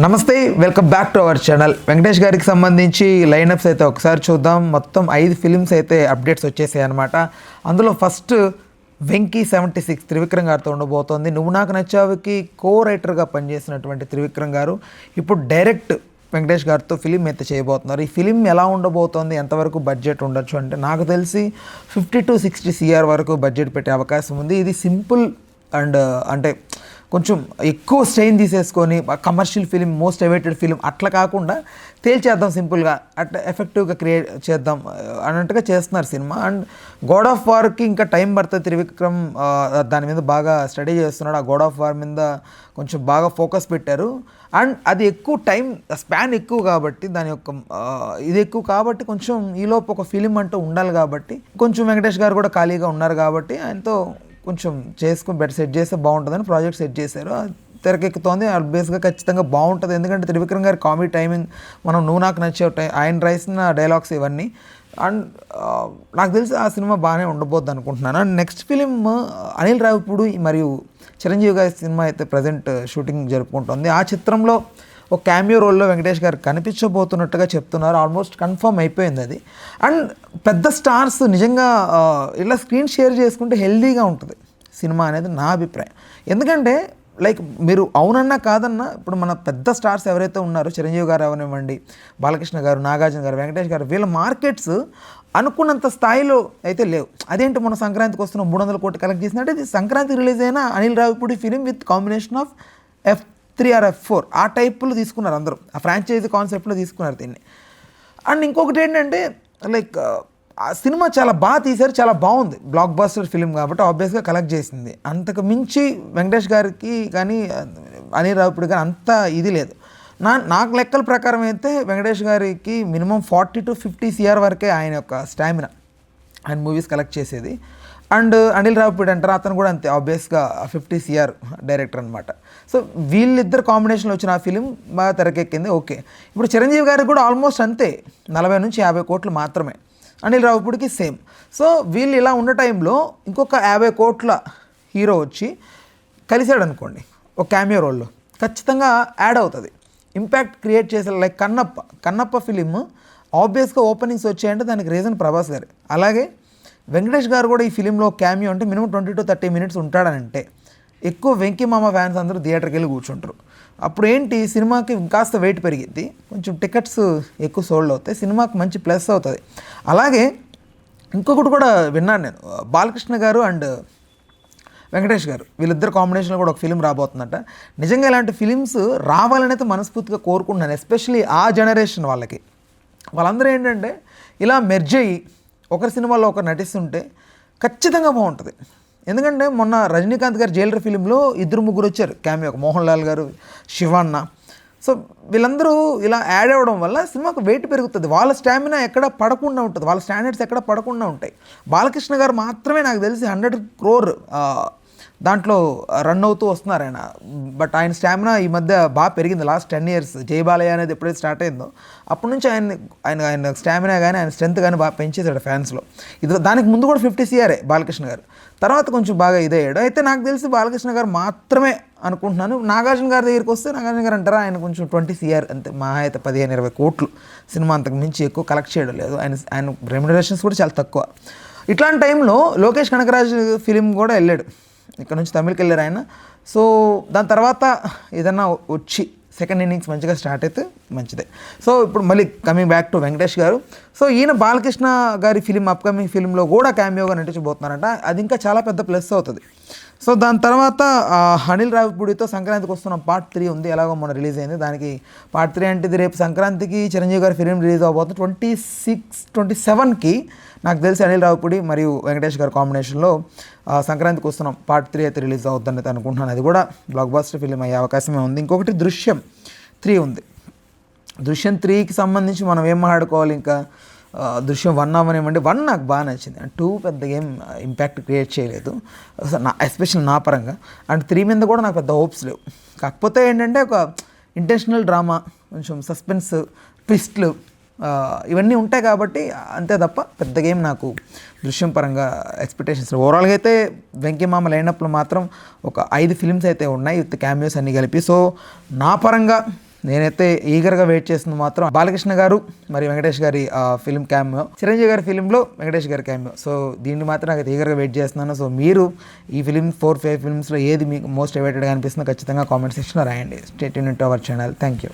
నమస్తే, welcome back to our channel. Venkatesh గారికి సంబంధించి లైనప్స్ అయితే ఒకసారి చూద్దాం. మొత్తం 5 ఫిలిమ్స్ అయితే అప్డేట్స్ వచ్చేసాయి అనమాట. అందులో ఫస్ట్ వెంకీ 76 త్రివిక్రమ్ గారితో ఉండబోతోంది. నువ్వు నాకు నచ్చావుకి కో రైటర్గా పనిచేసినటువంటి త్రివిక్రమ్ గారు ఇప్పుడు డైరెక్ట్ వెంకటేష్ గారితో ఫిలిం అయితే చేయబోతున్నారు. ఈ ఫిలిం ఎలా ఉండబోతోంది, ఎంతవరకు బడ్జెట్ ఉండొచ్చు అంటే నాకు తెలిసి 50 to 60 CR వరకు బడ్జెట్ పెట్టే అవకాశం ఉంది. ఇది సింపుల్ అండ్ అంటే కొంచెం ఎక్కువ స్ట్రెయిన్ తీసేసుకొని commercial film, most awaited film అట్లా కాకుండా తేల్చేద్దాం, సింపుల్గా అట్లా ఎఫెక్టివ్గా క్రియేట్ చేద్దాం అన్నట్టుగా చేస్తున్నారు సినిమా. అండ్ గాడ్ ఆఫ్ వార్కి ఇంకా టైం పడుతుంది. త్రివిక్రమ్ దాని మీద బాగా స్టడీ చేస్తున్నాడు. ఆ గాడ్ ఆఫ్ వార్ మీద కొంచెం బాగా ఫోకస్ పెట్టారు. అండ్ అది ఎక్కువ టైం స్పాన్ ఎక్కువ కాబట్టి దాని యొక్క ఇది ఎక్కువ కాబట్టి కొంచెం ఈలోపు ఒక ఫిలిం అంటూ ఉండాలి కాబట్టి కొంచెం వెంకటేష్ గారు కూడా ఖాళీగా ఉన్నారు కాబట్టి ఆయనతో కొంచెం చేసుకుని బెటర్ సెట్ చేస్తే బాగుంటుందని ప్రాజెక్ట్ సెట్ చేశారు. తెరకెక్కుతోంది. బేస్గా ఖచ్చితంగా బాగుంటుంది. ఎందుకంటే త్రివిక్రమ్ గారి కామెడీ టైమింగ్, మనం నువ్వు నాకు నచ్చే ఆయన రాసిన డైలాగ్స్ ఇవన్నీ. అండ్ నాకు తెలిసి ఆ సినిమా బాగానే ఉండబోద్ది అనుకుంటున్నాను. And next film Anil Ravipudi మరియు చిరంజీవి గారి సినిమా అయితే ప్రజెంట్ షూటింగ్ జరుపుకుంటుంది. ఆ చిత్రంలో ఒక క్యామియో రోల్లో వెంకటేష్ గారు కనిపించబోతున్నట్టుగా చెప్తున్నారు. ఆల్మోస్ట్ కన్ఫర్మ్ అయిపోయింది అది. అండ్ పెద్ద స్టార్స్ నిజంగా ఇలా స్క్రీన్ షేర్ చేసుకుంటే హెల్దీగా ఉంటుంది సినిమా అనేది నా అభిప్రాయం. ఎందుకంటే లైక్ మీరు అవునన్నా కాదన్నా ఇప్పుడు మన పెద్ద స్టార్స్ ఎవరైతే ఉన్నారో, చిరంజీవి గారు అవనివ్వండి, బాలకృష్ణ గారు, నాగార్జున గారు, వెంకటేష్ గారు, వీళ్ళ మార్కెట్స్ అనుకున్నంత స్థాయిలో అయితే లేవు. అదేంటి మన సంక్రాంతికి వస్తున్న 300 కోట్లు కలెక్ట్ చేసినట్టు ఇది సంక్రాంతికి రిలీజ్ అయిన Anil Ravipudi film with combination of F3 or F4 ఆ టైప్లో తీసుకున్నారు అందరూ. ఆ ఫ్రాంచైజీ కాన్సెప్ట్లో తీసుకున్నారు దీన్ని. అండ్ ఇంకొకటి ఏంటంటే లైక్ ఆ సినిమా చాలా బాగా తీశారు, చాలా బాగుంది. బ్లాక్ బస్టర్ ఫిలిం కాబట్టి ఆబ్వియస్గా కలెక్ట్ చేసింది. అంతకు మించి వెంకటేష్ గారికి కానీ అనిల్ రావిపూడి కానీ అంత ఇది లేదు. నాకు లెక్కల ప్రకారం అయితే వెంకటేష్ గారికి మినిమం 40 to 50 CR వరకే ఆయన యొక్క స్టామినా, ఆయన మూవీస్ కలెక్ట్ చేసేది. అండ్ అనిల్ రావిపూడి అంటారు, అతను కూడా అంతే ఆబ్వియస్గా 50 CR డైరెక్టర్ అనమాట. సో వీళ్ళిద్దరు కాంబినేషన్లో వచ్చిన ఆ ఫిలిం బాగా తెరకెక్కింది. ఓకే, ఇప్పుడు చిరంజీవి గారికి కూడా ఆల్మోస్ట్ అంతే, 40 నుంచి 50 కోట్లు మాత్రమే. అనిల్ రావిపూడికి సేమ్. సో వీళ్ళు ఇలా ఉన్న టైంలో ఇంకొక 50 కోట్ల హీరో వచ్చి కలిశాడు అనుకోండి ఒక క్యామియో రోల్లో, ఖచ్చితంగా యాడ్ అవుతుంది, ఇంపాక్ట్ క్రియేట్ చేసే. లైక్ కన్నప్ప ఫిలిం ఆబ్వియస్గా ఓపెనింగ్స్ వచ్చాయంటే దానికి రీజన్ ప్రభాస్ గారు. అలాగే వెంకటేష్ గారు కూడా ఈ ఫిలింలో క్యామియో అంటే మినిమం 20 to 30 minutes ఉంటాడనంటే ఎక్కువ వెంకీ మామ ఫ్యాన్స్ అందరూ థియేటర్కి వెళ్ళి కూర్చుంటారు. అప్పుడు ఏంటి, సినిమాకి కాస్త వెయిట్ పెరిగిద్ది, కొంచెం టికెట్స్ ఎక్కువ సోల్డ్ అవుతాయి, సినిమాకి మంచి ప్లస్ అవుతుంది. అలాగే ఇంకొకటి కూడా విన్నాను నేను, బాలకృష్ణ గారు అండ్ వెంకటేష్ గారు వీళ్ళిద్దరు కాంబినేషన్లో కూడా ఒక ఫిలిం రాబోతుందట. నిజంగా ఇలాంటి ఫిలిమ్స్ రావాలనైతే మనస్ఫూర్తిగా కోరుకుంటున్నాను. ఎస్పెషలీ ఆ జనరేషన్ వాళ్ళందరూ ఏంటంటే ఇలా మెర్జ్ అయ్యి ఒకరి సినిమాలో ఒకరు నటిస్తుంటే ఖచ్చితంగా బాగుంటుంది. ఎందుకంటే మొన్న రజనీకాంత్ గారు జైలర్ ఫిలింలో 2-3 వచ్చారు క్యామియో, మోహన్ లాల్ గారు, శివన్న. సో వీళ్ళందరూ ఇలా యాడ్ అవ్వడం వల్ల సినిమాకు వెయిట్ పెరుగుతుంది, వాళ్ళ స్టామినా ఎక్కడ పడకుండా ఉంటుంది, వాళ్ళ స్టాండర్డ్స్ ఎక్కడ పడకుండా ఉంటాయి. బాలకృష్ణ గారు మాత్రమే నాకు తెలిసి 100 crore దాంట్లో రన్ అవుతూ వస్తున్నారు ఆయన. బట్ ఆయన స్టామినా ఈ మధ్య బాగా పెరిగింది లాస్ట్ 10 years. జై బాలయ్య అనేది ఎప్పుడైతే స్టార్ట్ అయిందో అప్పటి నుంచి ఆయన స్టామినా కానీ ఆయన స్ట్రెంత్ కానీ బాగా పెంచేశాడు ఫ్యాన్స్లో. ఇది దానికి ముందు కూడా 50 CR బాలకృష్ణ గారు, తర్వాత కొంచెం బాగా ఇదయ్యాడు. అయితే నాకు తెలిసి బాలకృష్ణ గారు మాత్రమే అనుకుంటున్నాను. నాగార్జున గారి దగ్గరికి వస్తే నాగార్జున గారు అంటారా, ఆయన కొంచెం 20 CR అంతే, మహా అయితే 15-20 కోట్లు, సినిమా అంతకు మించి ఎక్కువ కలెక్ట్ చేయడం లేదు. ఆయన రెమ్యునరేషన్స్ కూడా చాలా తక్కువ. ఇట్లాంటి టైంలో లోకేష్ కనకరాజ్ ఫిలిం కూడా వెళ్ళాడు, ఇక్కడ నుంచి తమిళకి వెళ్ళారు ఆయన. సో దాని తర్వాత ఏదన్నా వచ్చి సెకండ్ ఇన్నింగ్స్ మంచిగా స్టార్ట్ అయితే మంచిదే. సో ఇప్పుడు మళ్ళీ కమింగ్ బ్యాక్ టు వెంకటేష్ గారు. సో ఈయన బాలకృష్ణ గారి ఫిలిం అప్కమింగ్ ఫిలింలో కూడా క్యామియోగా నటించబోతున్నారంట. అది ఇంకా చాలా పెద్ద ప్లస్ అవుతుంది. సో దాని తర్వాత అనిల్ రావిపూడితో సంక్రాంతికి వస్తున్న Part 3 ఉంది, ఎలాగో మొన్న రిలీజ్ అయింది. దానికి Part 3 అంటే ఇది రేపు సంక్రాంతికి చిరంజీవి గారి ఫిలిం రిలీజ్ అవబోతుంది. 26-27కి నాకు తెలిసి అనిల్ రావిపూడి మరియు వెంకటేష్ గారి కాంబినేషన్లో సంక్రాంతికి వస్తున్నాం Part 3 అయితే రిలీజ్ అవుతుందని అయితే అనుకుంటున్నాను. అది కూడా బ్లాక్ బస్టర్ ఫిలిం అయ్యే అవకాశమే ఉంది. ఇంకొకటి దృశ్యం 3 ఉంది. దృశ్యం 3కి సంబంధించి మనం ఏం మాట్లాడుకోవాలి, ఇంకా దృశ్యం 1 అవ్వనివ్వండి. 1 నాకు బాగా నచ్చింది, అండ్ 2 పెద్ద ఏం ఇంపాక్ట్ క్రియేట్ చేయలేదు ఎస్పెషల్ నా పరంగా. అండ్ 3 మీద కూడా నాకు పెద్ద హోప్స్ లేవు. కాకపోతే ఏంటంటే ఒక ఇంటెన్షనల్ డ్రామా, కొంచెం సస్పెన్స్, ట్విస్ట్లు ఇవన్నీ ఉంటాయి కాబట్టి అంతే తప్ప పెద్ద గేమ్ నాకు దృశ్యం పరంగా ఎక్స్పెక్టేషన్స్. ఓవరాల్గా అయితే వెంకీ మామ లైనప్లో మాత్రం ఒక 5 ఫిలిమ్స్ అయితే ఉన్నాయి విత్ క్యామియోస్ అన్నీ కలిపి. సో నా పరంగా నేనైతే ఈగర్గా వెయిట్ చేస్తుంది మాత్రం బాలకృష్ణ గారు మరి వెంకటేష్ గారి ఫిల్మ్ క్యామియో, చిరంజీవి గారి ఫిల్మ్లో వెంకటేష్ గారి క్యామియో. సో దీన్ని మాత్రం నాకు ఈగర్గా వెయిట్ చేస్తున్నాను. సో మీరు ఈ ఫిల్మ్ 4-5 ఫిల్మ్స్లో ఏది మీకు మోస్ట్ అవైటెడ్గా అనిపిస్తుందో ఖచ్చితంగా కామెంట్ సెక్షన్లో రాయండి. Stay tuned to our channel. Thank you.